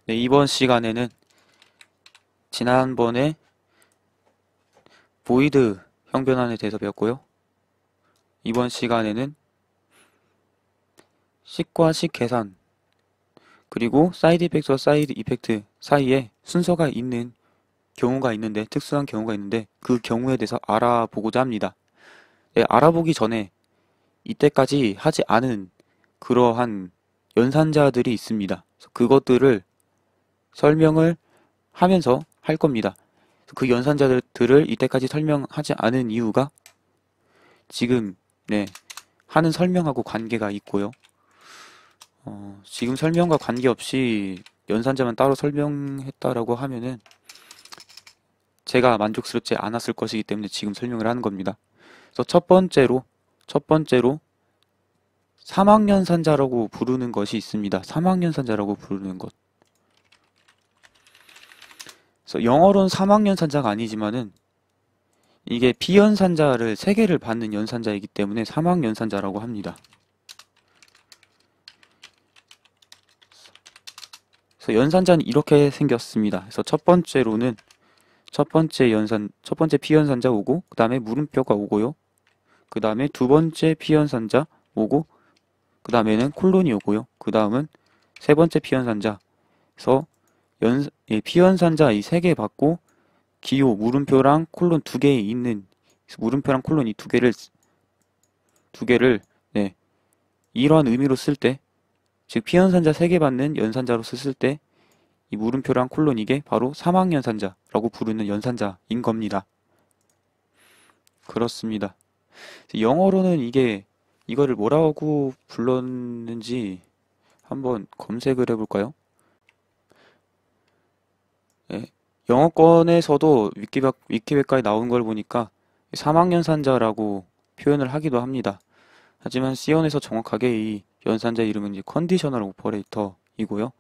네, 이번 시간에는 지난번에 보이드 형변환에 대해서 배웠고요. 이번 시간에는 식과 식 계산, 그리고 사이드 이펙트와 사이드 이펙트 사이에 순서가 있는 경우가 있는데, 특수한 경우가 있는데, 그 경우에 대해서 알아보고자 합니다. 네, 알아보기 전에 이때까지 하지 않은 그러한 연산자들이 있습니다. 그것들을 설명을 하면서 할 겁니다. 그 연산자들을 이때까지 설명하지 않은 이유가 지금 하는 설명하고 관계가 있고요. 지금 설명과 관계없이 연산자만 따로 설명했다라고 하면은 제가 만족스럽지 않았을 것이기 때문에 지금 설명을 하는 겁니다. 그래서 첫 번째로 사막연산자라고 부르는 것이 있습니다. 사막연산자라고 부르는 것. 그래서 영어로는 사막연산자가 아니지만은 이게 비연산자를 3개를 받는 연산자이기 때문에 사막연산자라고 합니다. 그래서 연산자는 이렇게 생겼습니다. 그래서 첫 번째 피연산자 오고, 그 다음에 물음표가 오고요. 그 다음에 두 번째 피연산자 오고, 그 다음에는 콜론이 오고요. 그 다음은 세 번째 피연산자. 그래서 피연산자 이 3개 받고, 기호, 물음표랑 콜론 2개 있는, 물음표랑 콜론 이 두 개를, 이러한 의미로 쓸 때, 즉 피연산자 3개 받는 연산자로 쓸 때, 이 물음표랑 콜론 이게 바로 사막연산자라고 부르는 연산자인 겁니다. 그렇습니다. 영어로는 이거를 뭐라고 불렀는지 한번 검색을 해볼까요? 예, 영어권에서도 위키백과에 나온 걸 보니까 사막연산자라고 표현을 하기도 합니다. 하지만 C원에서 정확하게 이 연산자 이름은 이제 컨디셔널 오퍼레이터이고요.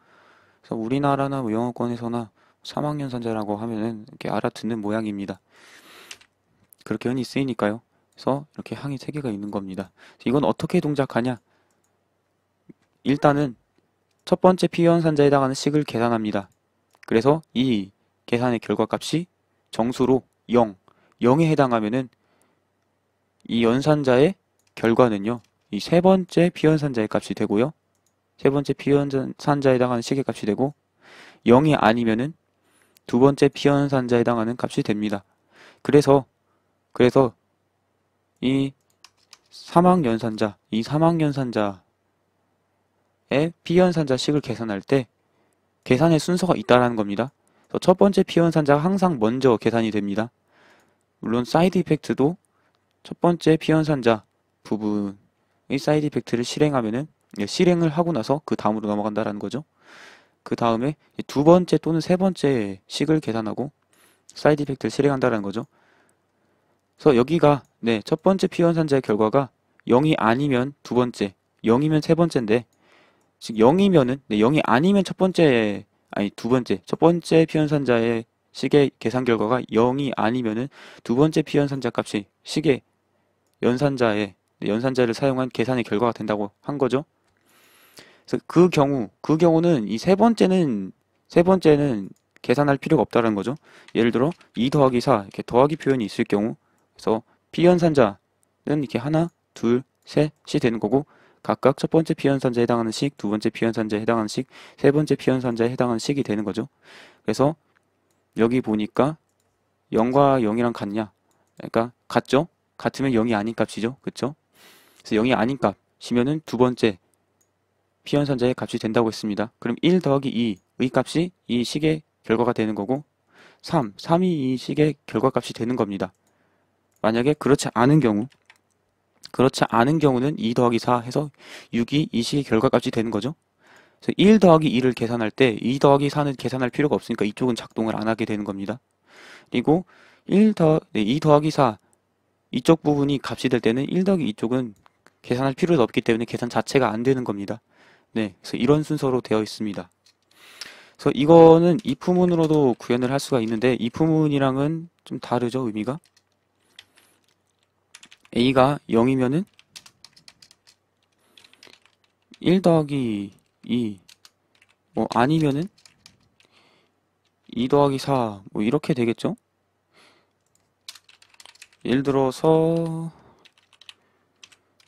그래서 우리나라나 뭐 영어권에서나 사막연산자라고 하면은 이렇게 알아듣는 모양입니다. 그렇게 흔히 쓰이니까요. 그래서 이렇게 항이 3개가 있는 겁니다. 이건 어떻게 동작하냐? 일단은 첫 번째 피연산자에 해당하는 식을 계산합니다. 그래서 이 계산의 결과값이 정수로 0에 해당하면은 이 연산자의 결과는요, 이 세 번째 피연산자의 값이 되고요. 세 번째 피연산자에 해당하는 식의 값이 되고, 0이 아니면은 두 번째 피연산자에 해당하는 값이 됩니다. 그래서 이 사막연산자의 피연산자식을 계산할 때 계산의 순서가 있다라는 겁니다. 그래서 첫 번째 피연산자가 항상 먼저 계산이 됩니다. 물론 사이드 이펙트도 첫 번째 피연산자 부분의 사이드 이펙트를 실행을 하고 나서 그 다음으로 넘어간다라는 거죠. 그 다음에 두 번째 또는 세 번째 식을 계산하고 사이드 이펙트를 실행한다라는 거죠. 그래서 여기가 첫 번째 피연산자의 결과가 0이 아니면 두 번째, 0이면 세 번째인데, 즉 0이면은 0이 아니면 두 번째, 첫 번째 피연산자의 식의 계산 결과가 0이 아니면은 두 번째 피연산자 값이 식의 연산자를 사용한 계산의 결과가 된다고 한 거죠. 그래서 그 경우는 이 세 번째는 계산할 필요가 없다는 거죠. 예를 들어 2 더하기 4 이렇게 더하기 표현이 있을 경우, 그래서 피연산자는 이렇게 하나, 둘, 셋이 되는 거고, 각각 첫 번째 피연산자에 해당하는 식, 두 번째 피연산자에 해당하는 식, 세 번째 피연산자에 해당하는 식이 되는 거죠. 그래서 여기 보니까 0과 0이랑 같냐? 그러니까 같죠? 같으면 0이 아닌 값이죠. 그쵸? 그래서 0이 아닌 값이면은 두 번째 피연산자의 값이 된다고 했습니다. 그럼 1 더하기 2의 값이 이 식의 결과가 되는 거고, 3이 이 식의 결과값이 되는 겁니다. 만약에 그렇지 않은 경우는 2 더하기 4 해서 6이 이 식의 결과값이 되는 거죠. 그래서 1 더하기 2를 계산할 때 2 더하기 4는 계산할 필요가 없으니까 이쪽은 작동을 안 하게 되는 겁니다. 그리고 2 더하기 4 이쪽 부분이 값이 될 때는 1 더하기 이쪽은 계산할 필요도 없기 때문에 계산 자체가 안 되는 겁니다. 그래서 이런 순서로 되어 있습니다. 그래서 이거는 if문으로도 구현을 할 수가 있는데 if문이랑은 좀 다르죠, 의미가? a가 0이면은 1 더하기 2, 아니면은 2 더하기 4, 뭐 이렇게 되겠죠? 예를 들어서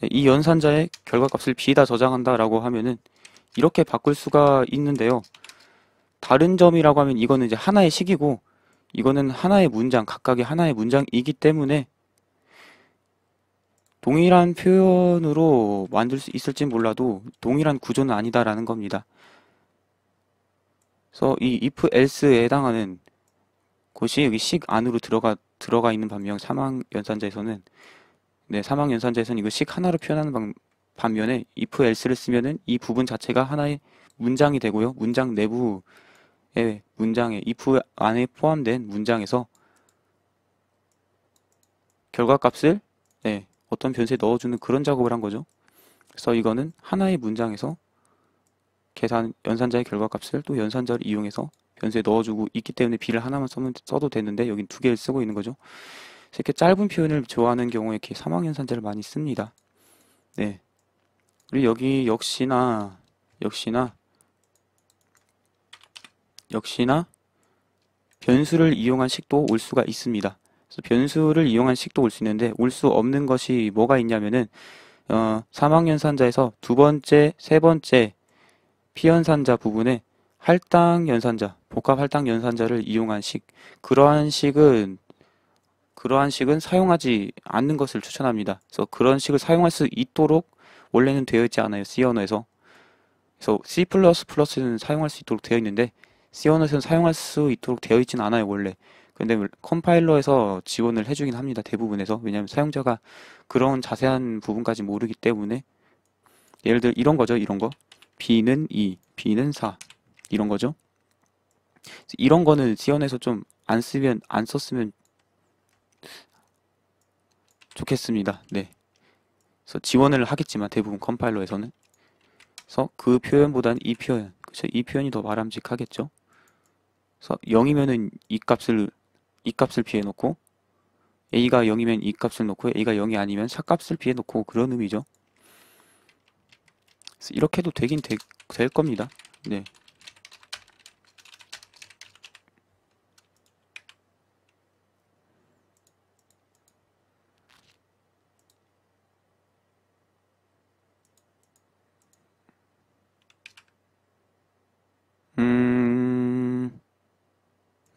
이 연산자의 결과값을 b에다 저장한다라고 하면은 이렇게 바꿀 수가 있는데요. 다른 점이라고 하면 이거는 이제 하나의 식이고 이거는 하나의 문장, 각각의 하나의 문장이기 때문에 동일한 표현으로 만들 수 있을지 몰라도 동일한 구조는 아니다라는 겁니다. 그래서 이 if else에 해당하는 곳이 여기 식 안으로 들어가 있는 반면 사망 연산자에서는 사망 연산자에서는 이거 식 하나로 표현하는 반면에 if else를 쓰면은 이 부분 자체가 하나의 문장이 되고요. 문장 내부의 문장에 if 안에 포함된 문장에서 결과값을 어떤 변수에 넣어주는 그런 작업을 한 거죠. 그래서 이거는 하나의 문장에서 연산자의 결과값을 또 연산자를 이용해서 변수에 넣어주고 있기 때문에 b를 하나만 써도 되는데 여긴 두 개를 쓰고 있는 거죠. 그래서 이렇게 짧은 표현을 좋아하는 경우에 이렇게 사망 연산자를 많이 씁니다. 네. 그리고 여기 역시나 변수를 이용한 식도 올 수가 있습니다. 그래서 변수를 이용한 식도 올 수 있는데 올 수 없는 것이 뭐가 있냐면은 사망 연산자에서 두 번째, 세 번째 피연산자 부분에 할당 연산자, 복합 할당 연산자를 이용한 식, 그러한 식은 사용하지 않는 것을 추천합니다. 그래서 그런 식을 사용할 수 있도록 원래는 되어 있지 않아요. C 언어에서. 그래서 C++는 사용할 수 있도록 되어 있는데 C 언어에서는 사용할 수 있도록 되어 있진 않아요, 원래. 근데 컴파일러에서 지원을 해주긴 합니다, 대부분에서. 왜냐하면 사용자가 그런 자세한 부분까지 모르기 때문에. 예를 들어 이런 거죠, 이런 거. B는 2, B는 4. 이런 거죠. 이런 거는 C 언어에서 좀 안 썼으면 좋겠습니다. 네. 그래서 지원을 하겠지만 대부분 컴파일러에서는. 그래서 그 표현보다는 이 표현, 그렇죠? 이 표현이 더 바람직하겠죠. 그래서 0이면은 이 값을 비해 놓고 a가 0이면 이 값을 놓고 a가 0이 아니면 4 값을 비해 놓고 그런 의미죠. 그래서 이렇게 해도 되긴 될 겁니다. 네.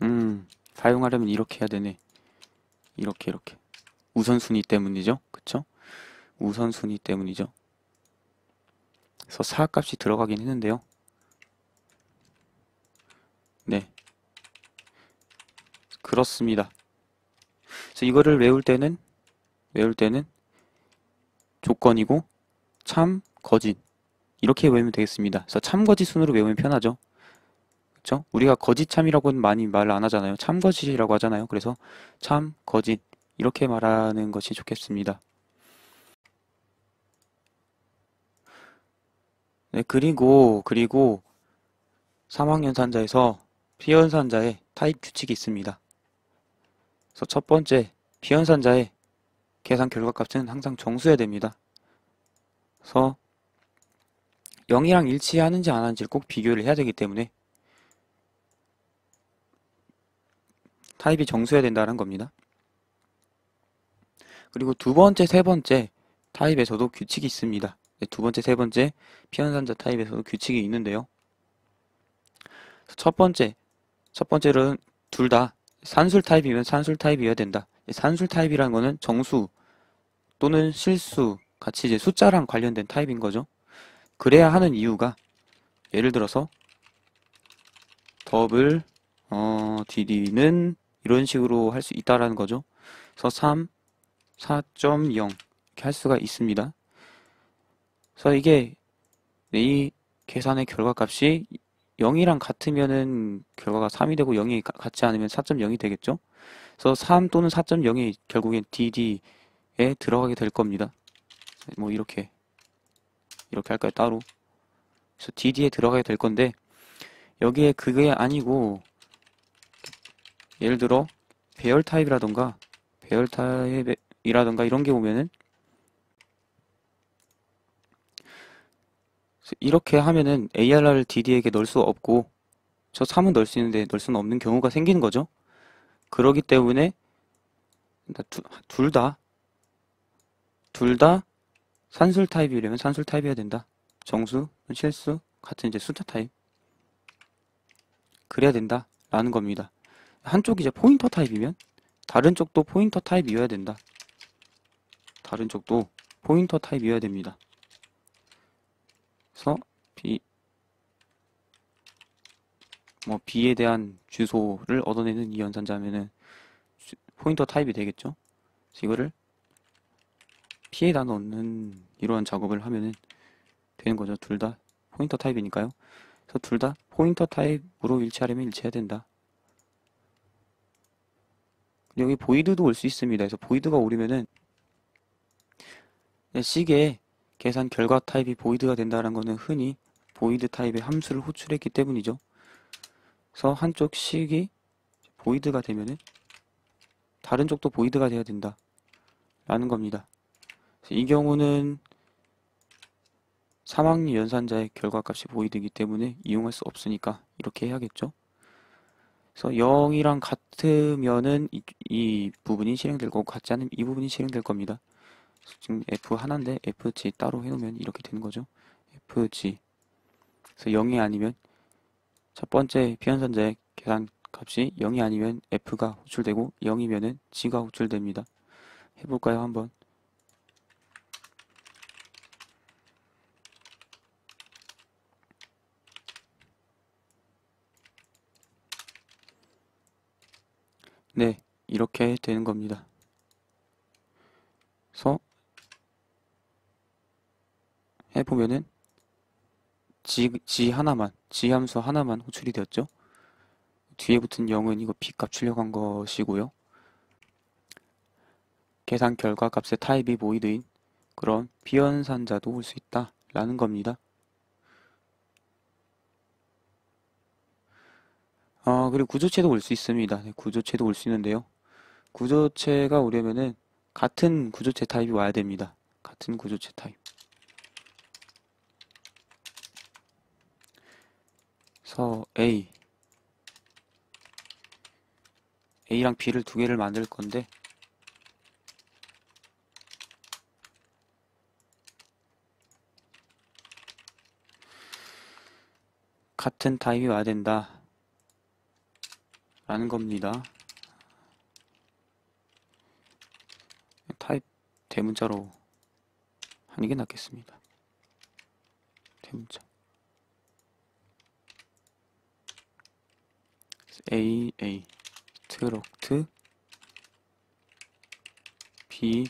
음, 사용하려면 이렇게 해야 되네. 이렇게. 우선순위 때문이죠. 그쵸? 우선순위 때문이죠. 그래서 4 값이 들어가긴 했는데요. 네. 그렇습니다. 그래서 이거를 외울 때는 조건이고 참, 거짓 이렇게 외우면 되겠습니다. 그래서 참, 거짓 순으로 외우면 편하죠. 그렇죠? 우리가 거짓 참이라고는 많이 말 안 하잖아요. 참, 거짓이라고 하잖아요. 그래서 참, 거짓 이렇게 말하는 것이 좋겠습니다. 네, 그리고 사망연산자에서 피연산자의 타입 규칙이 있습니다. 그래서 첫 번째, 피연산자의 계산 결과값은 항상 정수해야 됩니다. 그래서 0이랑 일치하는지 안 하는지를 꼭 비교를 해야 되기 때문에 타입이 정수해야 된다는 겁니다. 그리고 두 번째, 세 번째 타입에서도 규칙이 있습니다. 두 번째, 세 번째 피연산자 타입에서도 규칙이 있는데요. 첫 번째는 둘 다 산술 타입이면 산술 타입이어야 된다. 산술 타입이라는 거는 정수 또는 실수 같이 이제 숫자랑 관련된 타입인 거죠. 그래야 하는 이유가 예를 들어서 더블 dd는 이런 식으로 할 수 있다라는 거죠. 그래서 3, 4.0 이렇게 할 수가 있습니다. 그래서 이게 이 계산의 결과값이 0이랑 같으면은 결과가 3이 되고 0이 같지 않으면 4.0이 되겠죠. 그래서 3 또는 4.0이 결국엔 dd에 들어가게 될 겁니다. 뭐 이렇게 할까요? 따로. 그래서 dd에 들어가게 될 건데 여기에 그게 아니고 예를 들어 배열 타입이라던가 이런 게 오면은 이렇게 하면은 ARR을 DD에게 넣을 수 없고 저 3은 넣을 수 있는데 넣을 수는 없는 경우가 생기는 거죠. 그러기 때문에 둘 다 산술 타입이려면 산술 타입이어야 된다. 정수, 실수 같은 이제 숫자 타입 그래야 된다 라는 겁니다. 한쪽이 이제 포인터 타입이면 다른 쪽도 포인터 타입이어야 된다. 다른 쪽도 포인터 타입이어야 됩니다. 그래서 B에 대한 주소를 얻어내는 이 연산자면은 포인터 타입이 되겠죠. 그래서 이거를 P에다 넣는 이러한 작업을 하면은 되는 거죠. 둘 다 포인터 타입이니까요. 그래서 둘 다 포인터 타입으로 일치하려면 일치해야 된다. 여기 보이드도 올 수 있습니다. 그래서 보이드가 오르면은 식의 계산 결과 타입이 보이드가 된다는 거는 흔히 보이드 타입의 함수를 호출했기 때문이죠. 그래서 한쪽 식이 보이드가 되면은 다른 쪽도 보이드가 돼야 된다 라는 겁니다. 이 경우는 3학년 연산자의 결과값이 보이드이기 때문에 이용할 수 없으니까 이렇게 해야겠죠. 그래서 0이랑 같으면은 이 부분이 실행될 거고 같지 않으면 이 부분이 실행될 겁니다. 지금 F 하나인데 FG 따로 해놓으면 이렇게 되는 거죠. FG. 그래서 0이 아니면 첫 번째 비연산자의 계산 값이 0이 아니면 F가 호출되고 0이면은 G가 호출됩니다. 해볼까요, 한번? 네, 이렇게 되는 겁니다. 그래서 해보면은 G 하나만, G 함수 하나만 호출이 되었죠. 뒤에 붙은 0은 이거 B값 출력한 것이고요. 계산 결과 값의 타입이 보이드인 그런 비연산자도 올 수 있다 라는 겁니다. 그리고 구조체도 올 수 있습니다. 네, 구조체도 올 수 있는데요. 구조체가 오려면은 같은 구조체 타입이 와야 됩니다. 같은 구조체 타입. 그래서 A랑 B를 두 개를 만들 건데 같은 타입이 와야 된다 라는 겁니다. 타입 대문자로 하는 게 낫겠습니다. 대문자. A, 스트럭트, B.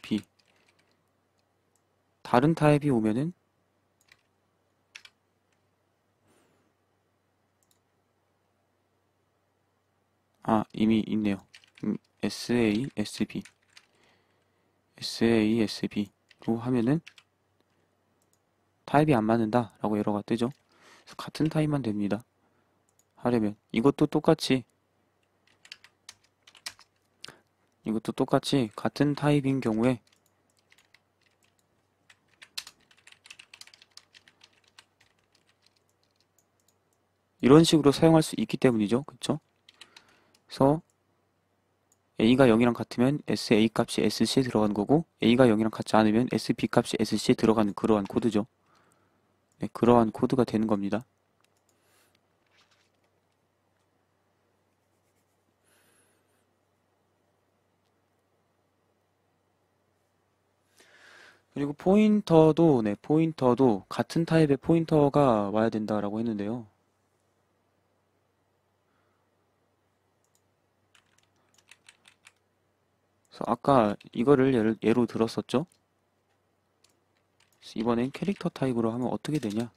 다른 타입이 오면은 이미 있네요. SA, SB로 하면은 타입이 안 맞는다 라고 에러가 뜨죠. 그래서 같은 타입만 됩니다. 하려면 이것도 똑같이 같은 타입인 경우에 이런 식으로 사용할 수 있기 때문이죠. 그쵸? 그래서 A가 0이랑 같으면 SA 값이 SC에 들어가는 거고 A가 0이랑 같지 않으면 SB 값이 SC에 들어가는 그러한 코드죠. 네, 그러한 코드가 되는 겁니다. 그리고 포인터도 같은 타입의 포인터가 와야 된다라고 했는데요. 그래서 아까 이거를 예로 들었었죠? 이번엔 캐릭터 타입으로 하면 어떻게 되냐?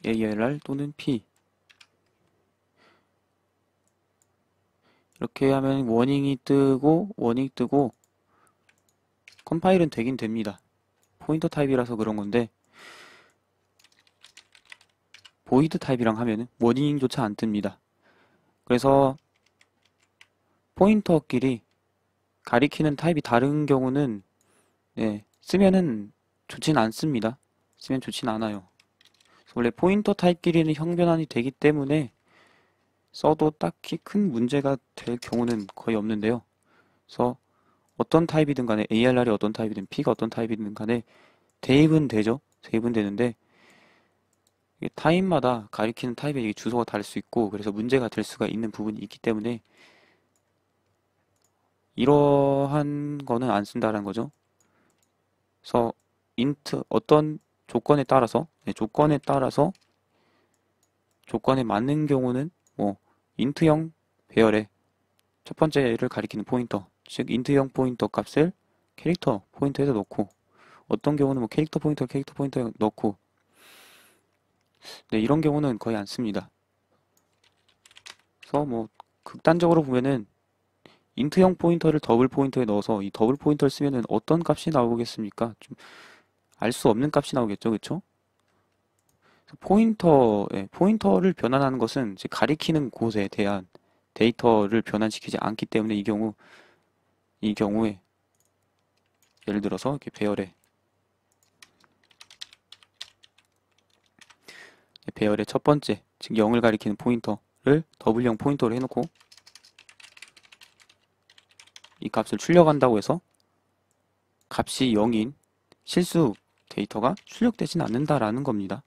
ARR 또는 P 이렇게 하면 워닝 뜨고 컴파일은 되긴 됩니다. 포인터 타입이라서 그런 건데 보이드 타입이랑 하면은 워닝조차 안 뜹니다. 그래서 포인터끼리 가리키는 타입이 다른 경우는 쓰면은 좋진 않습니다. 쓰면 좋진 않아요. 원래 포인터 타입끼리는 형변환이 되기 때문에 써도 딱히 큰 문제가 될 경우는 거의 없는데요. 그래서 어떤 타입이든 간에 ARR이 어떤 타입이든 P가 어떤 타입이든 간에 대입은 되죠. 대입은 되는데 이게 타입마다 가리키는 타입의 주소가 다를 수 있고 그래서 문제가 될 수가 있는 부분이 있기 때문에 이러한 거는 안 쓴다는 거죠. 그래서 int 어떤 조건에 따라서 조건에 맞는 경우는 뭐 int형 배열의 첫 번째를 가리키는 포인터 즉 int형 포인터 값을 캐릭터 포인터에다 넣고 어떤 경우는 뭐 캐릭터 포인터에 넣고 네, 이런 경우는 거의 안 씁니다. 그래서 뭐 극단적으로 보면은 인트형 포인터를 더블 포인터에 넣어서 이 더블 포인터를 쓰면은 어떤 값이 나오겠습니까? 좀 알 수 없는 값이 나오겠죠, 그쵸? 포인터를 변환하는 것은 이제 가리키는 곳에 대한 데이터를 변환시키지 않기 때문에 이 경우에 예를 들어서 이렇게 배열의 첫 번째, 즉 0을 가리키는 포인터를 더블형 포인터로 해놓고 이 값을 출력한다고 해서 값이 0인 실수 데이터가 출력되진 않는다라는 겁니다.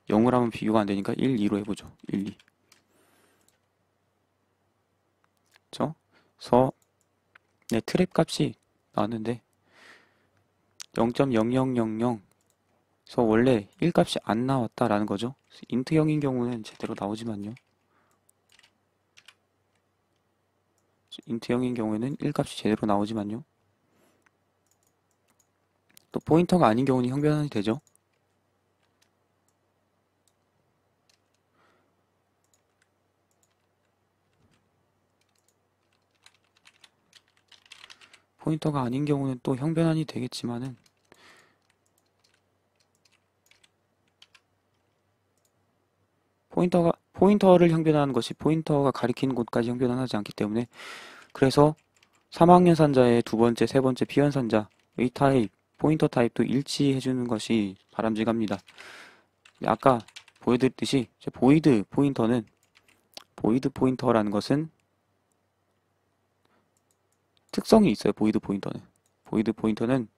0을 하면 비교가 안 되니까 1, 2로 해보죠. 1, 2. 그쵸? 그래서 네, 트랩 값이 나왔는데 0.0000 그래서 원래 1 값이 안 나왔다라는 거죠. 인트형인 경우는 제대로 나오지만요. 인트형인 경우에는 1 값이 제대로 나오지만요. 또 포인터가 아닌 경우는 형변환이 되죠. 포인터가 아닌 경우는 또 형변환이 되겠지만은 포인터를 형변하는 것이 포인터가 가리키는 곳까지 형변환하지 않기 때문에 그래서 3학년 산자의 두 번째, 세 번째 피연산자의 타입, 포인터 타입도 일치해주는 것이 바람직합니다. 아까 보여드렸듯이 보이드 포인터라는 것은 특성이 있어요. 보이드 포인터는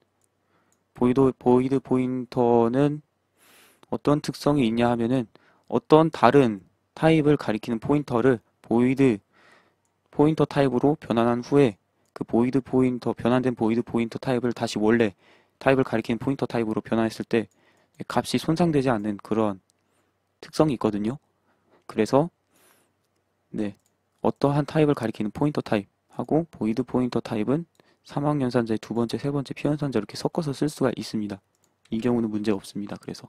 어떤 특성이 있냐 하면은 어떤 다른 타입을 가리키는 포인터를 포인터 타입으로 변환한 후에 그 변환된 보이드 포인터 타입을 다시 원래 타입을 가리키는 포인터 타입으로 변환했을 때 값이 손상되지 않는 그런 특성이 있거든요. 그래서 네, 어떠한 타입을 가리키는 포인터 타입하고 보이드 포인터 타입은 3학년산자의 두 번째, 세 번째 피연산자 이렇게 섞어서 쓸 수가 있습니다. 이 경우는 문제 없습니다. 그래서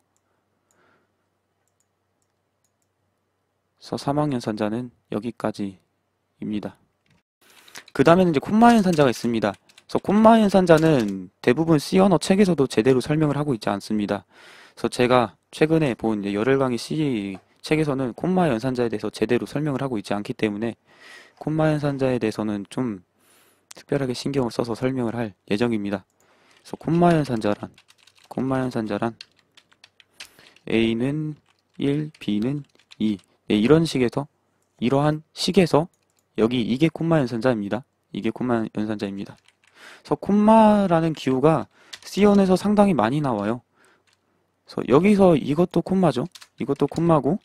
3학년산자는 여기까지입니다. 그 다음에는 이제 콤마 연산자가 있습니다. 그래서 콤마 연산자는 대부분 C 언어 책에서도 제대로 설명을 하고 있지 않습니다. 그래서 제가 최근에 본 열혈 강의 C 책에서는 콤마 연산자에 대해서 제대로 설명을 하고 있지 않기 때문에 콤마 연산자에 대해서는 좀 특별하게 신경을 써서 설명을 할 예정입니다. 그래서 콤마 연산자란 A는 1, B는 2 네, 이러한 식에서 이게 콤마 연산자입니다. 그래서 콤마라는 기호가 C언에서 상당히 많이 나와요. 그래서 여기서 이것도 콤마죠. 이것도 콤마고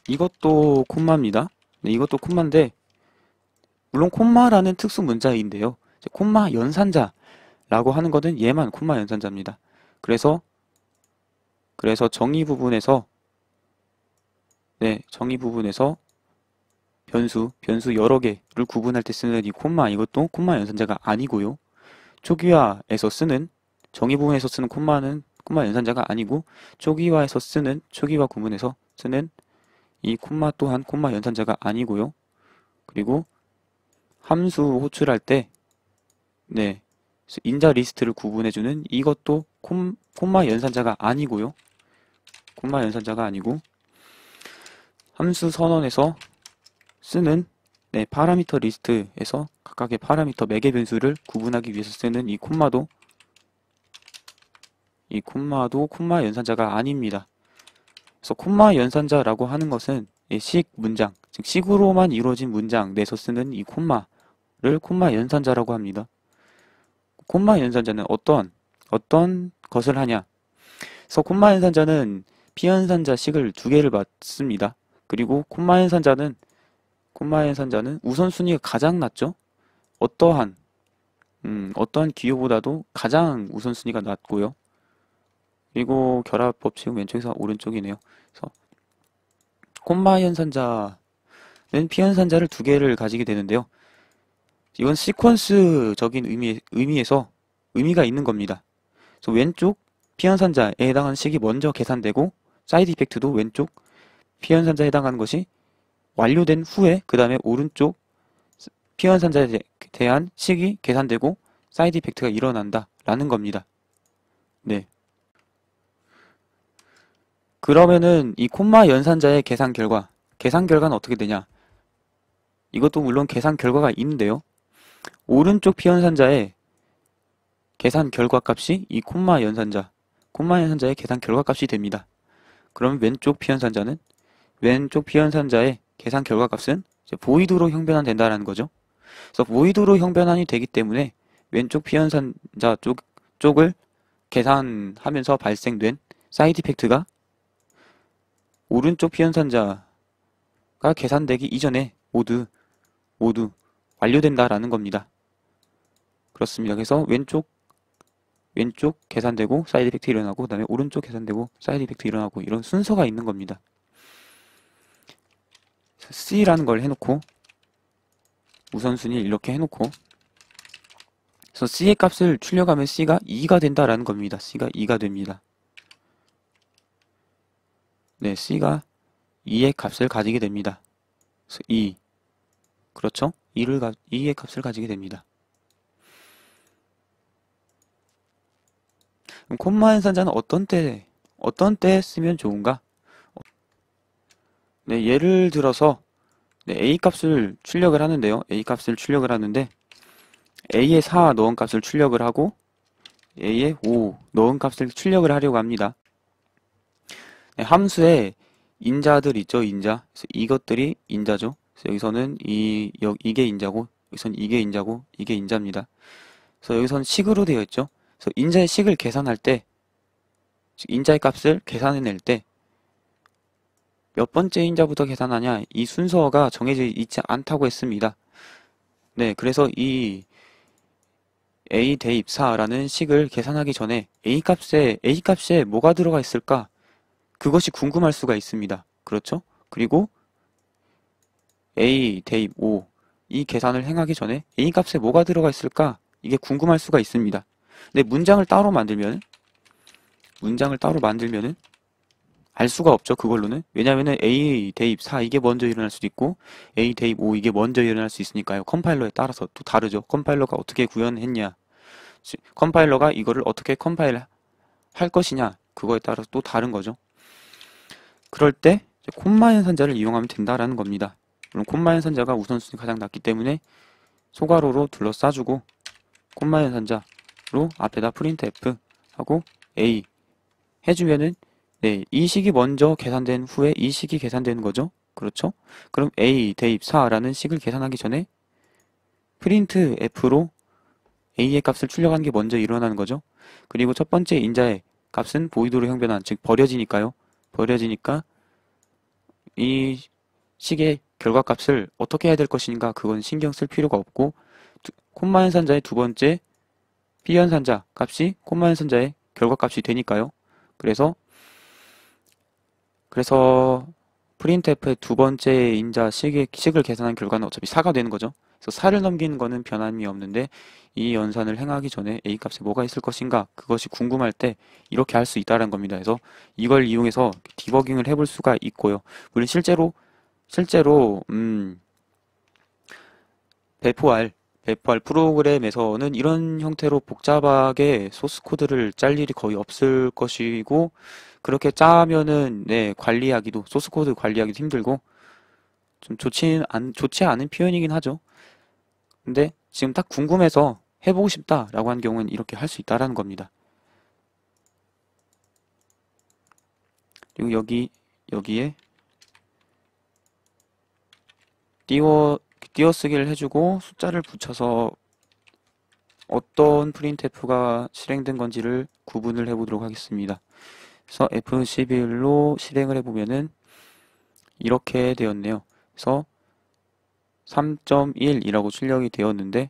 이것도 콤마입니다. 네, 이것도 콤마인데 물론 콤마라는 특수 문자인데요. 콤마 연산자라고 하는 것은 얘만 콤마 연산자입니다. 그래서 정의 부분에서 변수 여러 개를 구분할 때 쓰는 이 콤마 이것도 콤마 연산자가 아니고요. 초기화에서 쓰는 정의 부분에서 쓰는 콤마는 콤마 연산자가 아니고 초기화 구문에서 쓰는 이 콤마 또한 콤마 연산자가 아니고요. 그리고 함수 호출할 때 인자 리스트를 구분해주는 이것도 콤마 연산자가 아니고요. 함수 선언에서 쓰는 네, 파라미터 리스트에서 각각의 파라미터 매개 변수를 구분하기 위해서 쓰는 이 콤마도 콤마 연산자가 아닙니다. 그래서 콤마 연산자라고 하는 것은 식 문장, 즉 식으로만 이루어진 문장 내에서 쓰는 이 콤마를 콤마 연산자라고 합니다. 콤마 연산자는 어떤 것을 하냐? 그래서 콤마 연산자는 피연산자 식을 두 개를 받습니다. 그리고 콤마 연산자는 우선순위가 가장 낮죠? 어떠한 기호보다도 가장 우선순위가 낮고요. 그리고 결합 법칙은 왼쪽에서 오른쪽이네요. 그래서 콤마 연산자는 피연산자를 두 개를 가지게 되는데요. 이건 시퀀스적인 의미에서 의미가 있는 겁니다. 그래서 왼쪽 피연산자에 해당하는 식이 먼저 계산되고 사이드 이펙트도 왼쪽 피연산자에 해당하는 것이 완료된 후에 그 다음에 오른쪽 피연산자에 대한 식이 계산되고 사이드 이펙트가 일어난다 라는 겁니다. 네. 그러면은 이 콤마 연산자의 계산 결과는 어떻게 되냐? 이것도 물론 계산 결과가 있는데요. 오른쪽 피연산자의 계산 결과 값이 이 콤마 연산자의 계산 결과 값이 됩니다. 그럼 왼쪽 피연산자의 계산 결과 값은 이제 보이드로 형변환된다라는 거죠. 그래서 보이드로 형변환이 되기 때문에 왼쪽 피연산자 쪽을 계산하면서 발생된 사이드 이펙트가 오른쪽 피연산자가 계산되기 이전에 모두 완료된다라는 겁니다. 그렇습니다. 그래서 왼쪽 계산되고 사이드 이펙트 일어나고 그 다음에 오른쪽 계산되고 사이드 이펙트 일어나고 이런 순서가 있는 겁니다. C라는 걸 해놓고 우선순위 이렇게 해놓고 그래서 C의 값을 출력하면 C가 2가 된다라는 겁니다. C가 2가 됩니다. 네, C가 2의 값을 가지게 됩니다. 그래서 2 그렇죠? 2의 값을 가지게 됩니다. 그럼 콤마 연산자는 어떤 때 쓰면 좋은가? 네, 예를 들어서 A 값을 출력을 하는데요. A 값을 출력을 하는데 A에 4 넣은 값을 출력을 하고 A에 5 넣은 값을 출력을 하려고 합니다. 네, 함수에 인자들 있죠, 인자. 그래서 이것들이 인자죠. 그래서 여기서는 이게 인자고, 여기서는 이게 인자고, 이게 인자입니다. 그래서 여기서는 식으로 되어 있죠. 그래서 인자의 식을 계산할 때, 즉 인자의 값을 계산해낼 때, 몇 번째 인자부터 계산하냐, 이 순서가 정해져 있지 않다고 했습니다. 네, 그래서 이 A 대입 4라는 식을 계산하기 전에 A 값에 뭐가 들어가 있을까? 그것이 궁금할 수가 있습니다. 그렇죠? 그리고 A 대입 5 이 계산을 행하기 전에 A 값에 뭐가 들어가 있을까? 이게 궁금할 수가 있습니다. 근데 문장을 따로 만들면은 알 수가 없죠. 그걸로는. 왜냐면은 A 대입 4 이게 먼저 일어날 수도 있고 A 대입 5 이게 먼저 일어날 수 있으니까요. 컴파일러에 따라서 또 다르죠. 컴파일러가 어떻게 구현했냐. 컴파일러가 이거를 어떻게 컴파일 할 것이냐. 그거에 따라서 또 다른 거죠. 그럴 때 콤마 연산자를 이용하면 된다라는 겁니다. 물론 콤마 연산자가 우선순위 가장 낮기 때문에 소괄호로 둘러싸주고 콤마 연산자로 앞에다 printf 하고 A 해주면은 네, 이 식이 먼저 계산된 후에 이 식이 계산되는 거죠. 그렇죠? 그럼 A 대입 4라는 식을 계산하기 전에 printf로 A의 값을 출력하는 게 먼저 일어나는 거죠. 그리고 첫 번째 인자의 값은 보이드로 형변환, 즉 버려지니까 이 식의 결과값을 어떻게 해야 될 것인가 그건 신경 쓸 필요가 없고 콤마 연산자의 두 번째 B연산자 값이 콤마 연산자의 결과값이 되니까요. 그래서 printf의 두 번째 인자 식을 계산한 결과는 어차피 4가 되는 거죠. 그래서 4를 넘기는 거는 변함이 없는데 이 연산을 행하기 전에 A 값에 뭐가 있을 것인가 그것이 궁금할 때 이렇게 할 수 있다는 겁니다. 그래서 이걸 이용해서 디버깅을 해볼 수가 있고요. 물론 실제로 배포할 프로그램에서는 이런 형태로 복잡하게 소스 코드를 짤 일이 거의 없을 것이고 그렇게 짜면은 네, 소스 코드 관리하기도 힘들고 좀 좋지 않은 표현이긴 하죠. 근데 지금 딱 궁금해서 해보고 싶다라고 한 경우는 이렇게 할 수 있다라는 겁니다. 그리고 여기에 띄어쓰기를 해주고 숫자를 붙여서 어떤 printf가 실행된 건지를 구분을 해보도록 하겠습니다. 그래서 F11로 실행을 해보면은 이렇게 되었네요. 그래서 3.1이라고 출력이 되었는데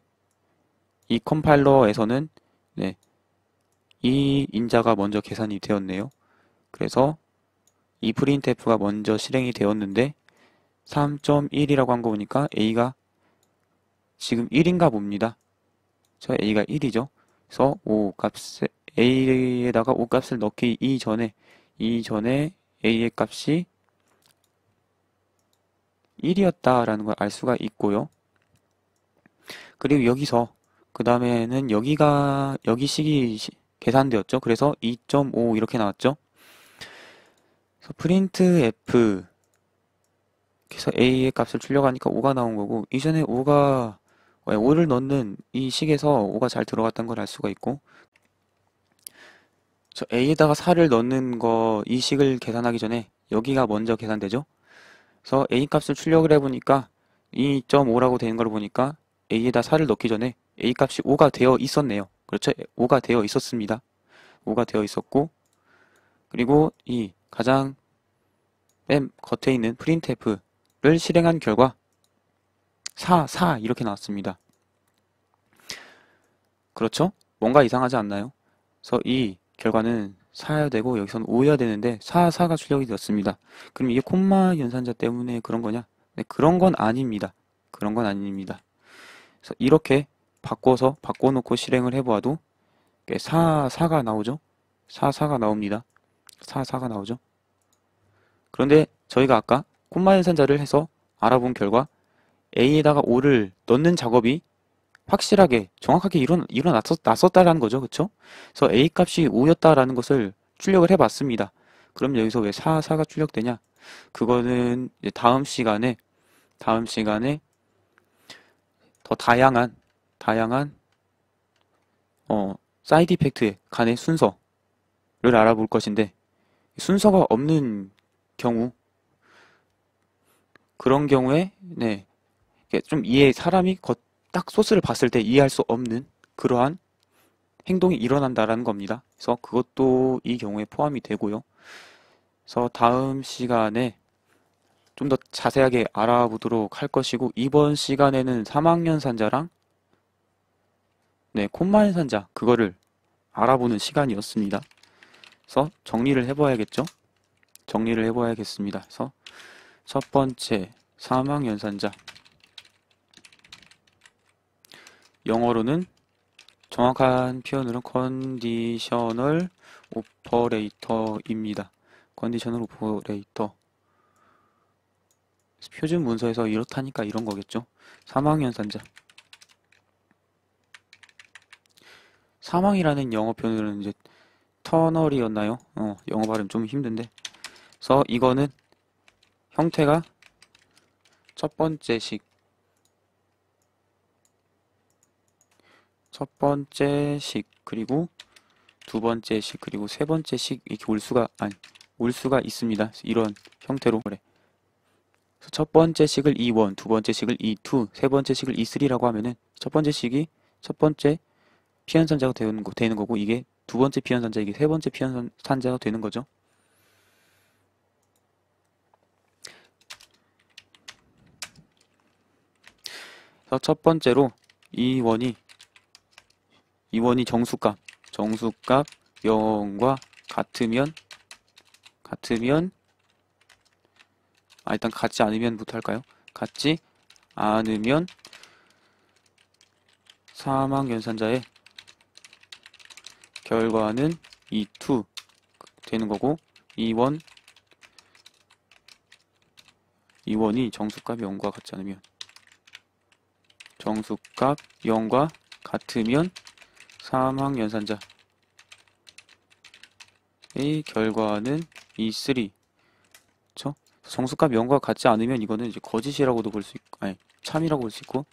이 컴파일러에서는 네, 이 인자가 먼저 계산이 되었네요. 그래서 이 printf가 먼저 실행이 되었는데 3.1이라고 한 거 보니까 A가 지금 1인가 봅니다. 저 A가 1이죠. 그래서 A에다가 5 값을 넣기 이전에 A의 값이 1이었다라는 걸 알 수가 있고요. 그리고 여기서 그 다음에는 여기 식이 계산되었죠. 그래서 2.5 이렇게 나왔죠. 그래서 printf 그래서 A의 값을 출력하니까 5가 나온 거고 이전에 5를 넣는 이 식에서 5가 잘 들어갔다는 걸 알 수가 있고 저 A에다가 4를 넣는 이 식을 계산하기 전에 여기가 먼저 계산되죠. 그래서 A 값을 출력을 해보니까 2.5라고 되는 걸 보니까 A에다 4를 넣기 전에 A 값이 5가 되어 있었네요. 그렇죠? 5가 되어 있었습니다. 5가 되어 있었고 그리고 이 가장 맨 겉에 있는 printf를 실행한 결과 4 이렇게 나왔습니다. 그렇죠? 뭔가 이상하지 않나요? 그래서 이 결과는 4여야 되고 여기서는 5여야 되는데 4가 출력이 되었습니다. 그럼 이게 콤마 연산자 때문에 그런 거냐? 네, 그런 건 아닙니다. 그런 건 아닙니다. 그래서 이렇게 바꿔놓고 실행을 해보아도 4가 나오죠? 4가 나옵니다. 4가 나오죠? 그런데 저희가 아까 콤마 연산자를 해서 알아본 결과 A에다가 5를 넣는 작업이 확실하게 정확하게 일어났었다라는 거죠. 그쵸? 그래서 A 값이 5였다라는 것을 출력을 해봤습니다. 그럼 여기서 왜 4가 출력되냐? 그거는 이제 다음 시간에 더 다양한 사이드 이펙트의 간의 순서를 알아볼 것인데 순서가 없는 경우 그런 경우에 네, 좀 사람이 딱 소스를 봤을 때 이해할 수 없는 그러한 행동이 일어난다라는 겁니다. 그래서 그것도 이 경우에 포함이 되고요. 그래서 다음 시간에 좀 더 자세하게 알아보도록 할 것이고 이번 시간에는 3학년 산자랑 네, 콤마 산자 그거를 알아보는 시간이었습니다. 그래서 정리를 해봐야겠죠? 정리를 해봐야겠습니다. 그래서 첫 번째 3학년 산자 영어로는 정확한 표현으로 컨디셔널 오퍼레이터입니다. 컨디셔널 오퍼레이터. 표준 문서에서 이렇다니까 이런 거겠죠. 3학년 산자. 사망이라는 영어 표현은 이제 터널이었나요? 영어 발음 좀 힘든데. 그래서 이거는 형태가 첫 번째 식 그리고 두 번째 식 그리고 세 번째 식 이렇게 올 수가 있습니다. 이런 형태로 그래. 첫 번째 식을 E1, 두 번째 식을 E2, 세 번째 식을 E3라고 하면은 첫 번째 식이 첫 번째 피현산자가 되는 거고 이게 두 번째 피현산자 이게 세 번째 피현산자가 되는 거죠. 그래서 첫 번째로 E1이 정수값 0과 같으면 일단 같지 않으면부터 할까요? 같지 않으면 사망연산자의 결과는 E2 되는 거고 E1이 정수값 0과 같지 않으면 정수값 0과 같으면 사망연산자의 결과는 E3 그쵸? 정수값 0과 같지 않으면 이거는 이제 거짓이라고도 볼 수 있고, 아니, 참이라고 볼 수 있고,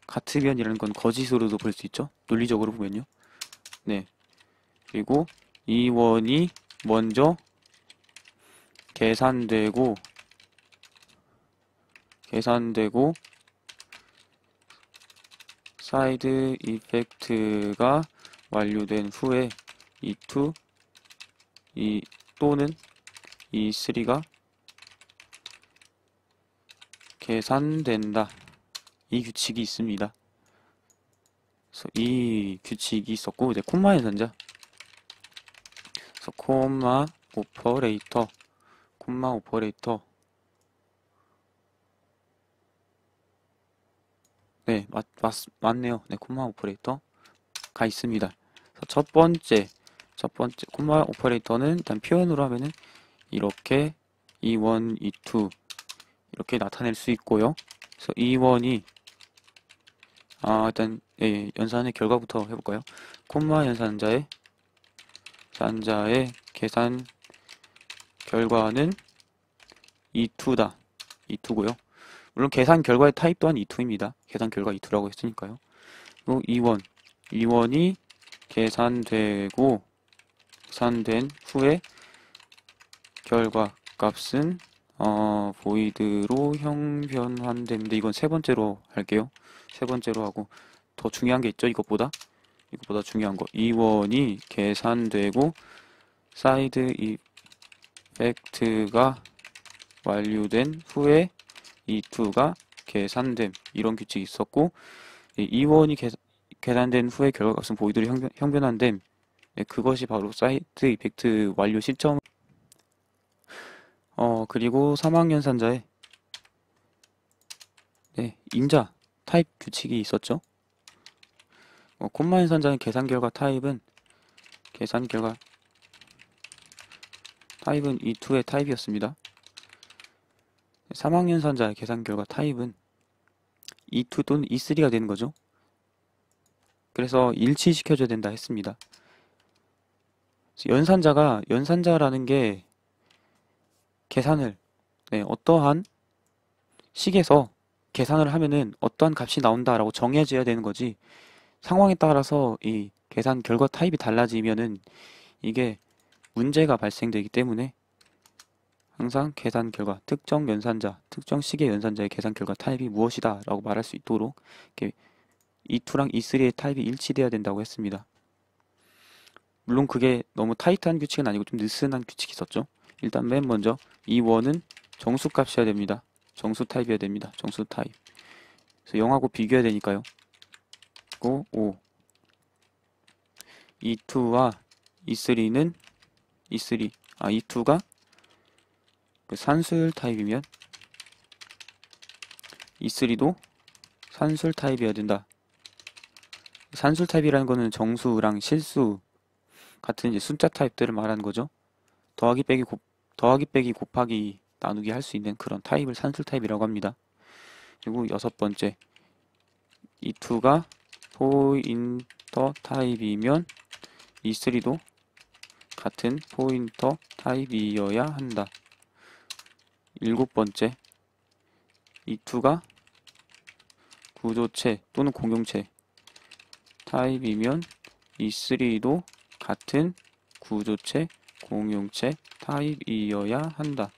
같으면이라는 건 거짓으로도 볼 수 있죠. 논리적으로 보면요. 네. 그리고 이 원이 먼저 계산되고 사이드 이펙트가 완료된 후에 E2, 또는 E3가 계산된다. 이 규칙이 있습니다. 그래서 이 규칙이 있었고, 이제 콤마 연산자. 그래서 콤마 오퍼레이터. 네, 맞네요. 네, 콤마 오퍼레이터가 있습니다. 그래서 첫 번째 콤마 오퍼레이터는 일단 표현으로 하면은 이렇게 E1, E2 이렇게 나타낼 수 있고요. 그래서 E1이 일단 연산의 결과부터 해볼까요? 콤마 연산자의 계산 결과는 E2다. E2고요. 물론 계산 결과의 타입 또한 E2입니다. 계산 결과 E2라고 했으니까요. 그리고 E1이 계산된 후에 결과 값은 보이드로 형변환되는데 이건 세 번째로 할게요. 세 번째로 하고 더 중요한 게 있죠. 이것보다 중요한 거. E1이 계산되고 사이드 이펙트가 완료된 후에 E2가 계산됨. 이런 규칙이 있었고 E1이 계산된 후에 결과값은 보이드로 형변환됨. 네, 그것이 바로 사이드 이펙트 완료 시점. 그리고 사망연산자의 임자 타입 규칙이 있었죠. 콤마 연산자의 계산 결과 타입은 E2의 타입이었습니다. 사망연산자의 계산 결과 타입은 E2 또는 E3가 되는 거죠. 그래서 일치시켜줘야 된다 했습니다. 연산자라는 게 계산을 어떠한 식에서 계산을 하면은 어떠한 값이 나온다라고 정해져야 되는 거지. 상황에 따라서 이 계산 결과 타입이 달라지면은 이게 문제가 발생되기 때문에 항상 계산 결과, 특정 식의 연산자의 계산 결과 타입이 무엇이다 라고 말할 수 있도록 이렇게 E2랑 E3의 타입이 일치돼야 된다고 했습니다. 물론 그게 너무 타이트한 규칙은 아니고 좀 느슨한 규칙이 있었죠. 일단 맨 먼저 E1은 정수값이어야 됩니다. 정수 타입이어야 됩니다. 정수 타입. 그래서 0하고 비교해야 되니까요. 그리고 5. E2와 E2가 그 산술 타입이면 E3도 산술 타입이어야 된다. 산술 타입이라는 거는 정수랑 실수 같은 이제 숫자 타입들을 말하는 거죠. 더하기 빼기 곱하기 나누기 할 수 있는 그런 타입을 산술 타입이라고 합니다. 그리고 여섯 번째, E2가 포인터 타입이면 E3도 같은 포인터 타입이어야 한다. 일곱 번째, E2가 구조체 또는 공용체 타입이면 E3도 같은 구조체, 공용체 타입이어야 한다.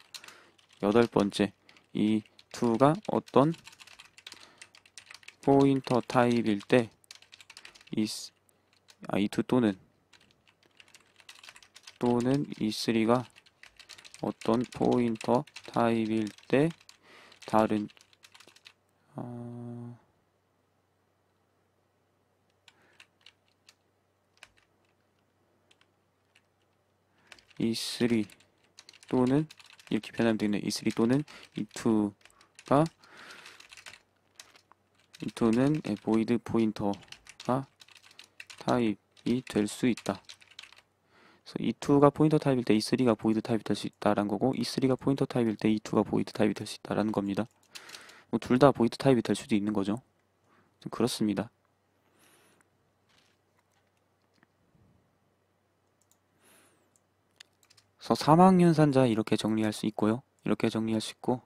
여덟 번째, E2가 어떤 포인터 타입일 때 E2 또는 E3가 어떤 포인터 타입일 때 다른 E3 또는 이렇게 변하면 되겠네. E3 또는 E2는 보이드 포인터가 타입이 될 수 있다. 그래서 E2가 포인터 타입일 때 E3가 보이드 타입이 될 수 있다라는 거고 E3가 포인터 타입일 때 E2가 보이드 타입이 될 수 있다라는 겁니다. 뭐 둘 다 보이드 타입이 될 수도 있는 거죠. 좀 그렇습니다. 그래서 사망연산자 이렇게 정리할 수 있고요. 이렇게 정리할 수 있고,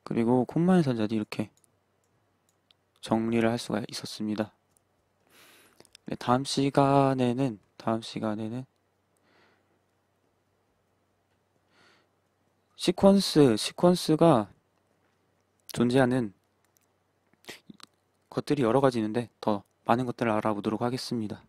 그리고 콤마의 선자도 이렇게 정리를 할 수가 있었습니다. 네, 다음 시간에는 시퀀스가 존재하는 것들이 여러 가지 있는데 더 많은 것들을 알아보도록 하겠습니다.